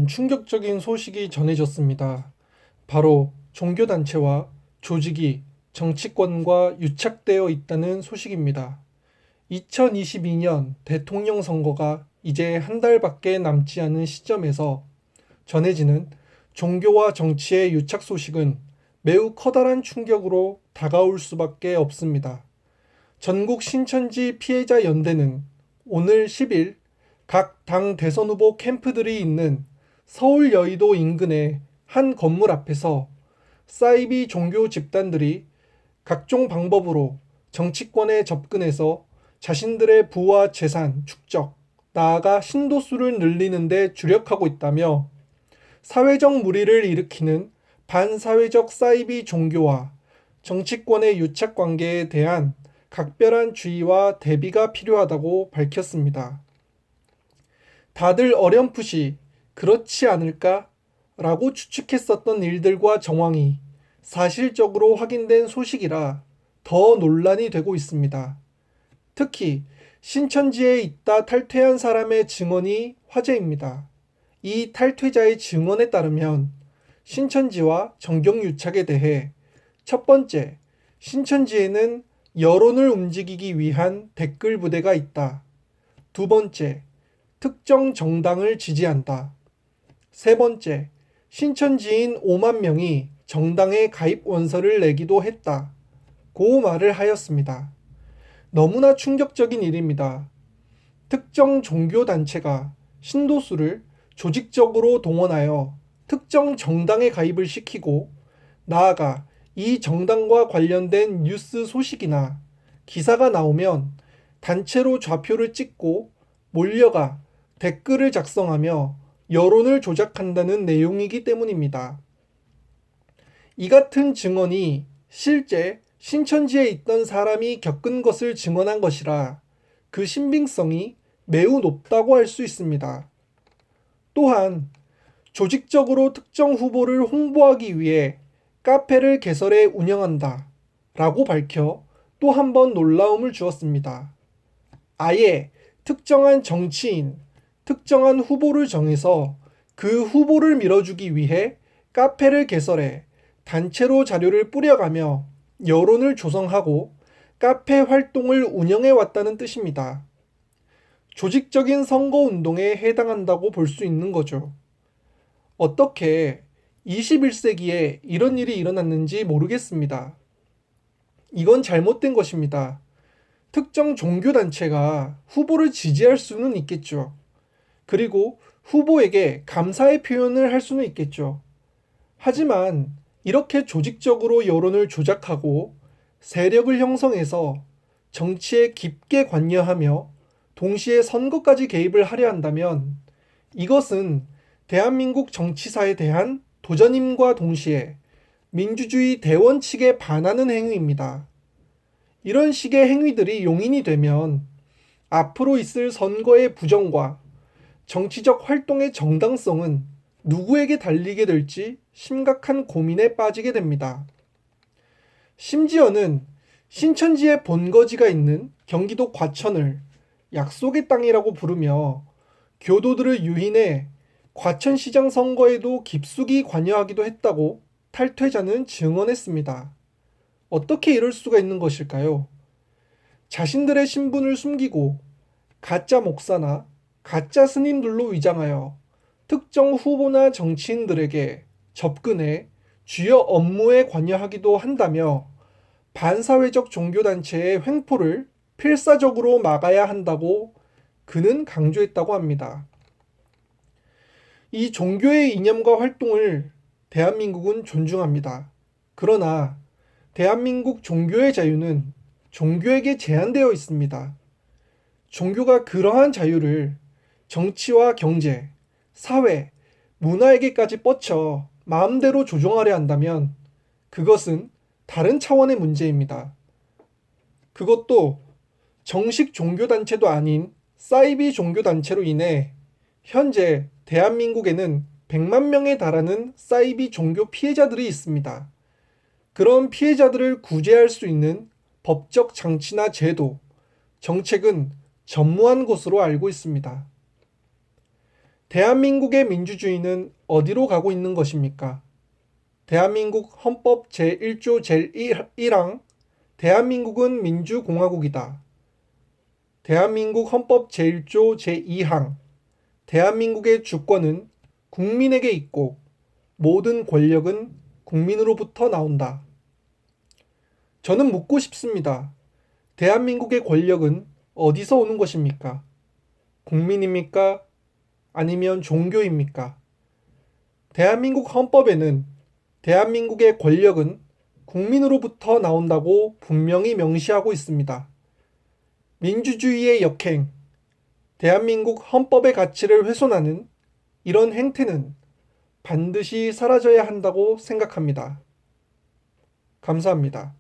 충격적인 소식이 전해졌습니다. 바로 종교단체와 조직이 정치권과 유착되어 있다는 소식입니다. 2022년 대통령 선거가 이제 한 달밖에 남지 않은 시점에서 전해지는 종교와 정치의 유착 소식은 매우 커다란 충격으로 다가올 수밖에 없습니다. 전국 신천지 피해자 연대는 오늘 10일 각 당 대선 후보 캠프들이 있는 서울 여의도 인근의 한 건물 앞에서 사이비 종교 집단들이 각종 방법으로 정치권에 접근해서 자신들의 부와 재산 축적, 나아가 신도수를 늘리는 데 주력하고 있다며 사회적 무리를 일으키는 반사회적 사이비 종교와 정치권의 유착 관계에 대한 각별한 주의와 대비가 필요하다고 밝혔습니다. 다들 어렴풋이 그렇지 않을까? 라고 추측했었던 일들과 정황이 사실적으로 확인된 소식이라 더 논란이 되고 있습니다. 특히 신천지에 있다 탈퇴한 사람의 증언이 화제입니다. 이 탈퇴자의 증언에 따르면 신천지와 정경유착에 대해 첫 번째, 신천지에는 여론을 움직이기 위한 댓글 부대가 있다. 두 번째, 특정 정당을 지지한다. 세 번째, 신천지인 5만 명이 정당에 가입 원서를 내기도 했다. 고 말을 하였습니다. 너무나 충격적인 일입니다. 특정 종교단체가 신도수를 조직적으로 동원하여 특정 정당에 가입을 시키고 나아가 이 정당과 관련된 뉴스 소식이나 기사가 나오면 단체로 좌표를 찍고 몰려가 댓글을 작성하며 여론을 조작한다는 내용이기 때문입니다. 이 같은 증언이 실제 신천지에 있던 사람이 겪은 것을 증언한 것이라 그 신빙성이 매우 높다고 할 수 있습니다. 또한 조직적으로 특정 후보를 홍보하기 위해 카페를 개설해 운영한다 라고 밝혀 또 한 번 놀라움을 주었습니다. 아예 특정한 정치인, 특정한 후보를 정해서 그 후보를 밀어주기 위해 카페를 개설해 단체로 자료를 뿌려가며 여론을 조성하고 카페 활동을 운영해 왔다는 뜻입니다. 조직적인 선거운동에 해당한다고 볼 수 있는 거죠. 어떻게 21세기에 이런 일이 일어났는지 모르겠습니다. 이건 잘못된 것입니다. 특정 종교단체가 후보를 지지할 수는 있겠죠. 그리고 후보에게 감사의 표현을 할 수는 있겠죠. 하지만 이렇게 조직적으로 여론을 조작하고 세력을 형성해서 정치에 깊게 관여하며 동시에 선거까지 개입을 하려 한다면 이것은 대한민국 정치사에 대한 도전임과 동시에 민주주의 대원칙에 반하는 행위입니다. 이런 식의 행위들이 용인이 되면 앞으로 있을 선거의 부정과 정치적 활동의 정당성은 누구에게 달리게 될지 심각한 고민에 빠지게 됩니다. 심지어는 신천지의 본거지가 있는 경기도 과천을 약속의 땅이라고 부르며 교도들을 유인해 과천시장 선거에도 깊숙이 관여하기도 했다고 탈퇴자는 증언했습니다. 어떻게 이럴 수가 있는 것일까요? 자신들의 신분을 숨기고 가짜 목사나 가짜 스님들로 위장하여 특정 후보나 정치인들에게 접근해 주요 업무에 관여하기도 한다며 반사회적 종교단체의 횡포를 필사적으로 막아야 한다고 그는 강조했다고 합니다. 이 종교의 이념과 활동을 대한민국은 존중합니다. 그러나 대한민국 종교의 자유는 종교에게 제한되어 있습니다. 종교가 그러한 자유를 정치와 경제, 사회, 문화에게까지 뻗쳐 마음대로 조종하려 한다면 그것은 다른 차원의 문제입니다. 그것도 정식 종교단체도 아닌 사이비 종교단체로 인해 현재 대한민국에는 100만 명에 달하는 사이비 종교 피해자들이 있습니다. 그런 피해자들을 구제할 수 있는 법적 장치나 제도, 정책은 전무한 것으로 알고 있습니다. 대한민국의 민주주의는 어디로 가고 있는 것입니까? 대한민국 헌법 제1조 제1항 대한민국은 민주공화국이다. 대한민국 헌법 제1조 제2항 대한민국의 주권은 국민에게 있고 모든 권력은 국민으로부터 나온다. 저는 묻고 싶습니다. 대한민국의 권력은 어디서 오는 것입니까? 국민입니까? 아니면 종교입니까? 대한민국 헌법에는 대한민국의 권력은 국민으로부터 나온다고 분명히 명시하고 있습니다. 민주주의의 역행, 대한민국 헌법의 가치를 훼손하는 이런 행태는 반드시 사라져야 한다고 생각합니다. 감사합니다.